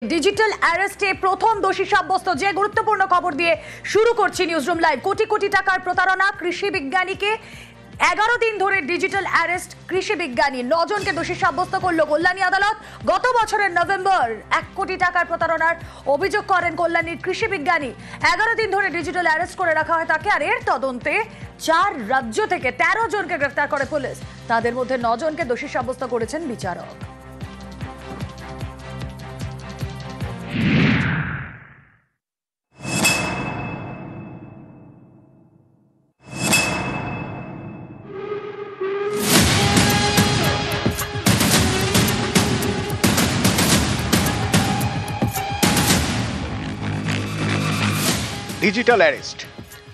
Digital অ্যারেস্টে প্রথম দোষী সাব্যস্ত যে গুরুত্বপূর্ণ খবর দিয়ে শুরু করছি নিউজরুম লাইভ। কোটি কোটি টাকার প্রতারণা কৃষি বিজ্ঞানীকে 11 দিন ধরে ডিজিটাল অ্যারেস্ট কৃষি বিজ্ঞানী 9 জনকে দোষী সাব্যস্ত করল কল্যাণী আদালত। গত বছরের নভেম্বর 1 কোটি টাকার প্রতারণার অভিযোগ করেন কল্যাণীর কৃষি বিজ্ঞানী। 11 দিন ধরে ডিজিটাল অ্যারেস্ট করে রাখা হয় তাকে, আর এর তদন্তে 4 রাজ্য থেকে 13 জনকে গ্রেফতার করে পুলিশ। তাদের মধ্যে 9 জনকে দোষী সাব্যস্ত করেছেন বিচারক। ডিজিটাল অ্যারেস্ট,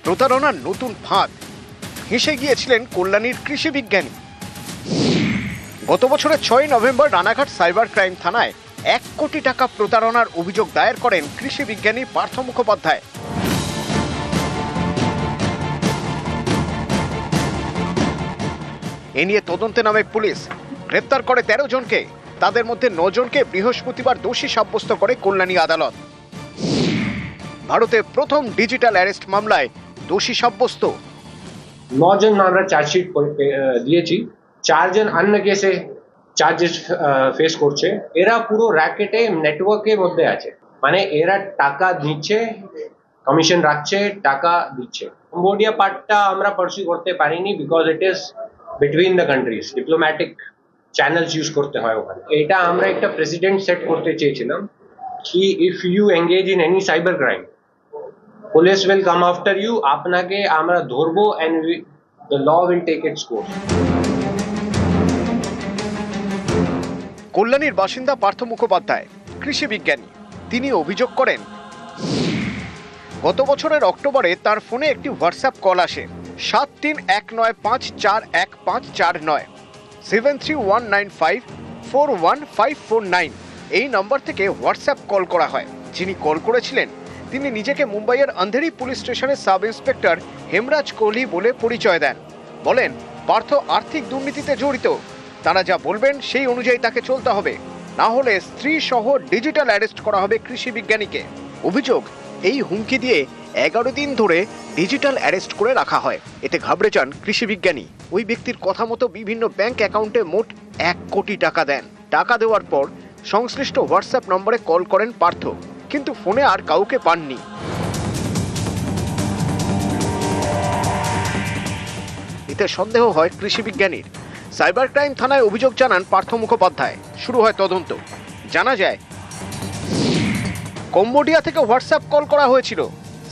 প্রতারণার নতুন ফাঁদ হেসে গিয়েছিলেন কল্যাণীর কৃষি বিজ্ঞানী। গত বছরের 6 নভেম্বর রানাঘাট সাইবার ক্রাইম থানায় 1 কোটি টাকা প্রতারণার অভিযোগ দায়ের করেন কৃষি বিজ্ঞানী পার্থ মুখোপাধ্যায়। এ নিয়ে তদন্তে নামে পুলিশ, গ্রেপ্তার করে 13 জনকে। তাদের মধ্যে 9 জনকে বৃহস্পতিবার দোষী সাব্যস্ত করে কল্যাণী আদালত। ভারতের প্রথম ডিজিটাল অ্যারেস্ট মামলায় দোষী সাব্যস্ত 9 জন আমরা চার্জশিট দিয়েছি। 4 জন অন্য কেসে চার্জেস ফেস করছে। এরা পুরো র্যাকেটে নেটওয়ার্কের মধ্যে আছে, মানে এরা টাকা দিচ্ছে, কমিশন রাখছে, টাকা দিচ্ছে। কম্বোডিয়া পার্টটা আমরা পারসিউ করতে পারিনি because it is between the countries, diplomatic channels use করতে হয় ওখানে। এটা আমরা একটা প্রেসিডেন্ট সেট করতে চেয়েছিলাম কি if you engage in any cyber crime, police will come after you, আপনাকে আমরা ধরবো and the law will take its course. কল্যাণীর বাসিন্দা পার্থ মুখোপাধ্যায় কৃষি বিজ্ঞানী। তিনি অভিযোগ করেন, গত বছরের অক্টোবরে তার ফোনে একটি হোয়াটসঅ্যাপ কল আসে 7319541549 7319541549। এই নম্বর থেকে হোয়াটসঅ্যাপ কল করা হয়। যিনি কল করেছিলেন তিনি নিজেকে মুম্বাইয়ের আন্ধেরি পুলিশ স্টেশনের সাব ইন্সপেক্টর হেমরাজ কোহলি বলে পরিচয় দেন। বলেন পার্থ আর্থিক দুর্নীতিতে জড়িত, তারা যা বলবেন সেই অনুযায়ী তাকে চলতে হবে, না হলে স্ত্রী সহ ডিজিটাল অ্যারেস্ট করা হবে কৃষি বিজ্ঞানীকে। অভিযোগ, এই হুমকি দিয়ে 11 দিন ধরে ডিজিটাল অ্যারেস্ট করে রাখা হয়। এতে ঘাবড়ে যান কৃষি বিজ্ঞানী। ওই ব্যক্তির কথা মতো বিভিন্ন ব্যাংক অ্যাকাউন্টে মোট 1 কোটি টাকা দেন। টাকা দেওয়ার পর সংশ্লিষ্ট হোয়াটসঅ্যাপ নম্বরে কল করেন পার্থ, কিন্তু ফোনে আর কাউকে পাননি। এতে সন্দেহ হয় কৃষি বিজ্ঞানীর। সাইবার ক্রাইম থানায় অভিযোগ জানান পার্থ মুখোপাধ্যায়। শুরু হয় তদন্ত। জানা যায় কম্বোডিয়া থেকে হোয়াটসঅ্যাপ কল করা হয়েছিল,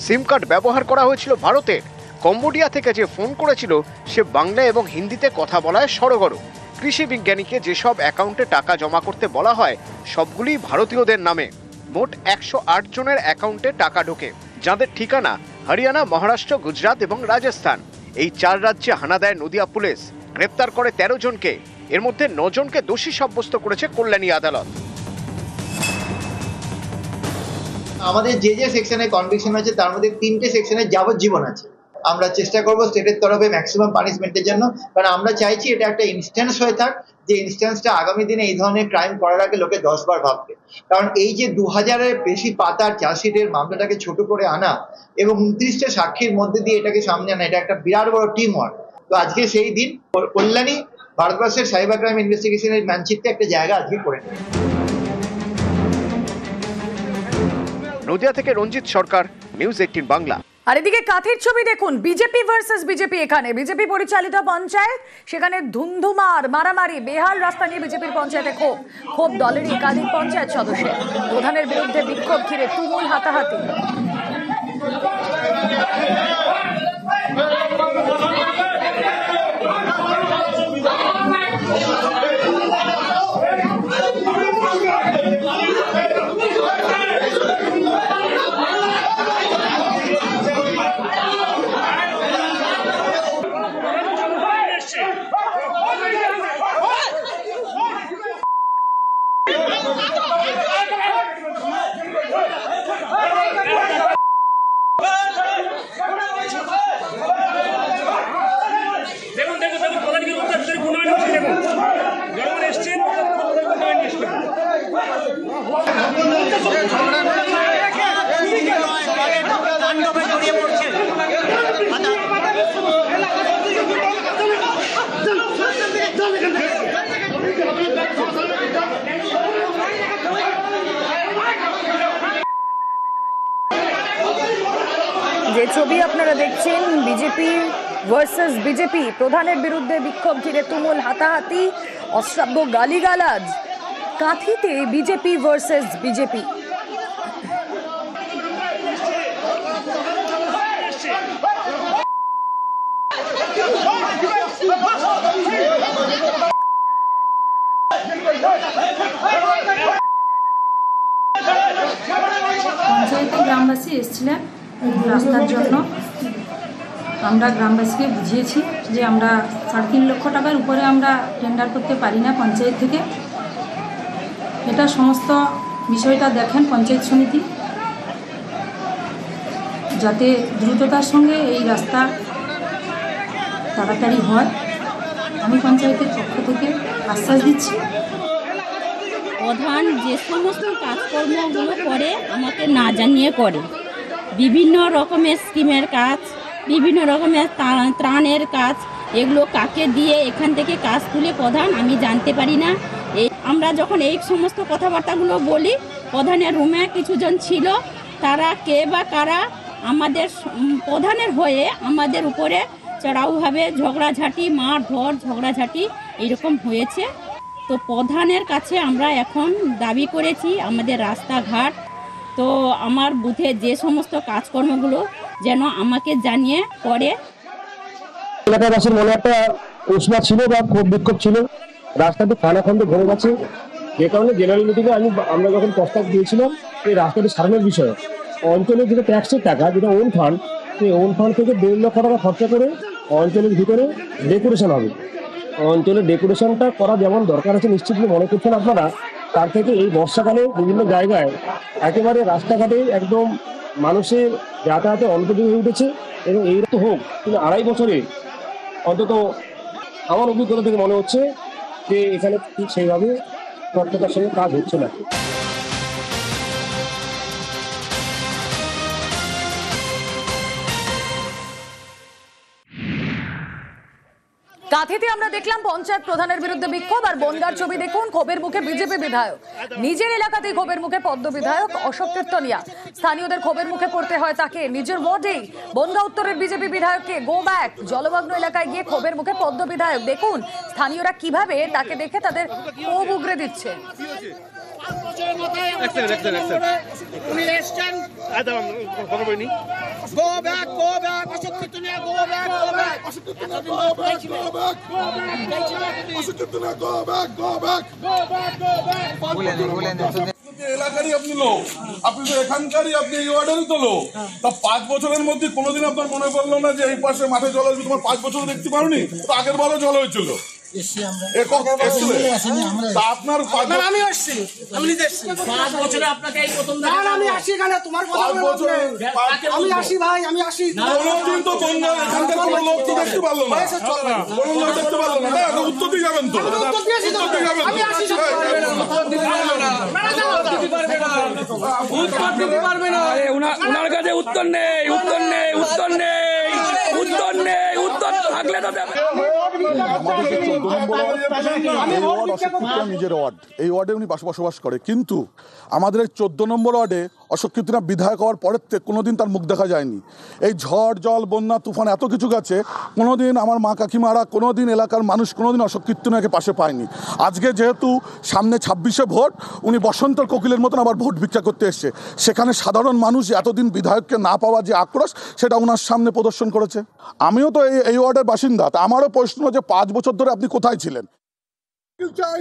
সিম কার্ড ব্যবহার করা হয়েছিল ভারতের। কম্বোডিয়া থেকে যে ফোন করেছিল সে বাংলা এবং হিন্দিতে কথা বলায় সড়গড়। কৃষি বিজ্ঞানীকে যেসব অ্যাকাউন্টে টাকা জমা করতে বলা হয় সবগুলি ভারতীয়দের নামে। মোট 108 জনের অ্যাকাউন্টে টাকা ঢোকে, যাদের ঠিকানা হরিয়ানা, মহারাষ্ট্র, গুজরাট এবং রাজস্থান। এই 4 রাজ্যে হানা দেয় নদিয়া পুলিশ। গ্রেপ্তার করে 13 জনকে। এর মধ্যে 9 জনকে দোষী সাব্যস্ত করেছে কল্যাণী আদালত। আমাদের যে সেকশনে কনভিকশন আছে তার মধ্যে 3টে সেকশনে যাবজ্জীবন আছে। আমরা চেষ্টা করব স্টেটের তরফে ম্যাক্সিমাম পানিশমেন্টের জন্য, কারণ আমরা চাইছি এটা একটা ইনস্ট্যান্স হয়ে থাক, যে ইনস্ট্যান্সটা আগামী দিনে এই ধরনের ক্রাইম করার আগে লোকে 10 বার ভাববে। কারণ এই যে 2000-এর বেশি পাতার চার্জশিটের মামলাটাকে ছোট করে আনা এবং 29টা সাক্ষীর মধ্যে দিয়ে এটাকে সামনে আনা, এটা একটা বিরাট বড় টিম ওয়ার্ক। তো আজকে সেই দিন কল্যাণী ভারতবর্ষের সাইবার ক্রাইম ইনভেস্টিগেশনের মানচিত্রে একটা জায়গা আজকে করে নেবে। নদিয়া থেকে রঞ্জিত সরকার, নিউজ 18 বাংলা। আর এদিকে কাথির ছবি দেখুন, বিজেপি ভার্সেস বিজেপি। এখানে বিজেপি পরিচালিত পঞ্চায়েত, সেখানে ধুন্ধুমার মারামারি, বেহাল রাস্তা নিয়ে বিজেপির পঞ্চায়েতে ক্ষোভ দলেরই একাধিক পঞ্চায়েত সদস্য। প্রধানের বিরুদ্ধে বিক্ষোভ ঘিরে তুমুল হাতাহাতি। যে ছবি আপনারা দেখছেন, বিজেপি ভার্সেস বিজেপি, প্রধানের বিরুদ্ধে বিক্ষোভ ঘিরে তুমুল হাতাহাতি, অশ্রাব্য গালিগালাজ। কাঁথিতে বিজেপি ভার্সেস বিজেপি। পঞ্চায়েতে গ্রামবাসী এসেছিলেন রাস্তার জন্য। আমরা গ্রামবাসীকে বুঝিয়েছি যে আমরা 3.5 লক্ষ টাকার উপরে আমরা টেন্ডার করতে পারি না পঞ্চায়েত থেকে। এটা সমস্ত বিষয়টা দেখেন পঞ্চায়েত সমিতি, যাতে দ্রুততার সঙ্গে এই রাস্তা তাড়াতাড়ি হয়। আমি পঞ্চায়েতের পক্ষ থেকে আশ্বাস দিচ্ছি। প্রধান যে সমস্ত কাজকর্মগুলো করে আমাকে না জানিয়ে করে, বিভিন্ন রকমের স্কিমের কাজ, বিভিন্ন রকমের ত্রাণের কাজ, এগুলো কাকে দিয়ে এখান থেকে কাজ তুলে প্রধান আমি জানতে পারি না। আমরা যখন এই সমস্ত কথাবার্তাগুলো বলি, প্রধানের রুমে কিছুজন ছিল, তারা কে বা কারা আমাদের প্রধানের হয়ে আমাদের উপরে চড়াওভাবে ঝগড়াঝাঁটি, মারধর, ঝগড়াঝাঁটি এরকম হয়েছে। তো প্রধানের কাছে আমরা এখন দাবি করেছি আমাদের রাস্তাঘাট, তো আমার বুথে যে সমস্ত কাজকর্মগুলো যেন আমাকে জানিয়ে করে। এলাকাবাসীর মনে একটা উষ্মা ছিল বা ক্ষোভ বিক্ষোভ ছিল, রাস্তাটি খানাখন্দে ভরে গেছে, যে কারণে জেনারেল মিটিংয়ে আমরা যখন প্রস্তাব দিয়েছিলাম এই রাস্তাটি সারানোর বিষয়ে, অঞ্চলের যেটা ট্যাক্সের টাকা, যেটা ওন ফান্ড, সেই ওন ফান্ড থেকে 1.5 লক্ষ টাকা খরচা করে অঞ্চলের ভিতরে ডেকোরেশন হবে। অঞ্চলের ডেকোরেশনটা করা যেমন দরকার আছে নিশ্চিতই মনে করছেন আপনারা, তার থেকে এই বর্ষাকালে বিভিন্ন জায়গায় একেবারে রাস্তাঘাটে একদম মানুষের যাতায়াতে অনুপযোগী হয়ে উঠেছে। এবং এই তো হোক, কিন্তু 2.5 বছরে অন্তত আমার অভিজ্ঞতা থেকে মনে হচ্ছে যে এখানে ঠিক সেইভাবে তৎপরতার সঙ্গে কাজ হচ্ছে না। কাঁথিতে আমরা দেখলাম পঞ্চায়েত প্রধানের বিরুদ্ধে বিক্ষোভ, আর বনগাঁর ছবি দেখুন, ক্ষোভের মুখে বিজেপি বিধায়ক। নিজের এলাকাতেই ক্ষোভের মুখে পদ্ম বিধায়ক অশোক কীর্তনিয়া। স্থানীয়দের ক্ষোভের মুখে পড়তে হয় তাকে নিজের ওয়ার্ডেই। বনগাঁ উত্তরের বিজেপি বিধায়ককে গো ব্যাক। জলমগ্ন এলাকায় গিয়ে ক্ষোভের মুখে পদ্ম বিধায়ক। দেখুন স্থানীয়রা কিভাবে তাকে দেখে তাদের ক্ষোভ উগরে দিচ্ছে। এলাকারই আপনি লোক, আপনি তো এখানকারই, আপনি এই ওয়ার্ডেরই তো লোক। তা 5 বছরের মধ্যে কোনোদিন আপনার মনে পড়লো না যে এই পাশে মাঠে জল হয়েছে? তোমার 5 বছর দেখতে পারোনি? তো আগের বারও জল হয়েছিল। আপনার আমি আসছি, আমি নিজে আসছি 5 বছরে আপনাকে এই প্রথম আমি আসি এখানে তোমার কথা আমি আসি ভাই, আমি আসি। কোনোদিন তো বন্ধ এখানকার কোনো লোক তো দেখতে পারলো না, কোনো লোক দেখতে পারলো না। উত্তর দিয়ে যাবেন তো, উত্তর দিয়ে যাবেন। আমি আসি, উত্তর দিতে পারবে না। ওনার কাছে উত্তর নেই, উত্তর নেই, উত্তর নেই, উত্তর নেই, উত্তর থাকলে তো দেবে। নিজের ওয়ার্ড, এই ওয়ার্ডে উনি বসবাস করে, কিন্তু আমাদের এই 14 নম্বর ওয়ার্ডে অশোক কীর্তনিয়া বিধায়ক হওয়ার পরের থেকে কোনোদিন তার মুখ দেখা যায়নি। এই ঝড় জল বন্যা তুফান এত কিছু গেছে, কোনোদিন আমার মা কাকিমারা, কোনোদিন এলাকার মানুষ কোনোদিন অশোক কীর্তনিয়াকে পাশে পায়নি। আজকে যেহেতু সামনে 26শে ভোট, উনি বসন্তের কোকিলের মতন আবার ভোট ভিক্ষা করতে এসছে। সেখানে সাধারণ মানুষ এতদিন বিধায়ককে না পাওয়া যে আক্রোশ, সেটা ওনার সামনে প্রদর্শন করেছে। আমিও তো এই ওয়ার্ডের বাসিন্দা, তা আমারও প্রশ্ন যে 5 বছর ধরে আপনি কোথায় ছিলেন?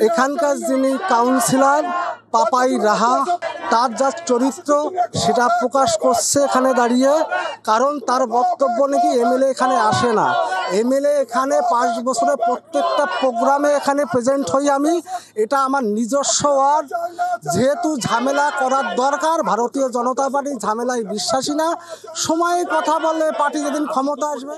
এখানকার যিনি কাউন্সিলর পাপাই রাহা, তার যা চরিত্র সেটা প্রকাশ করছে এখানে দাঁড়িয়ে। কারণ তার বক্তব্য নাকি এমএলএ এখানে আসে না। এমএলএ এখানে 5 বছরে প্রত্যেকটা প্রোগ্রামে এখানে প্রেজেন্ট হই আমি। এটা আমার নিজস্ব ওয়ার্ড, যেহেতু ঝামেলা করার দরকার। ভারতীয় জনতা পার্টি ঝামেলায় বিশ্বাসী না। সময়ে কথা বলে পার্টি যেদিন ক্ষমতা আসবে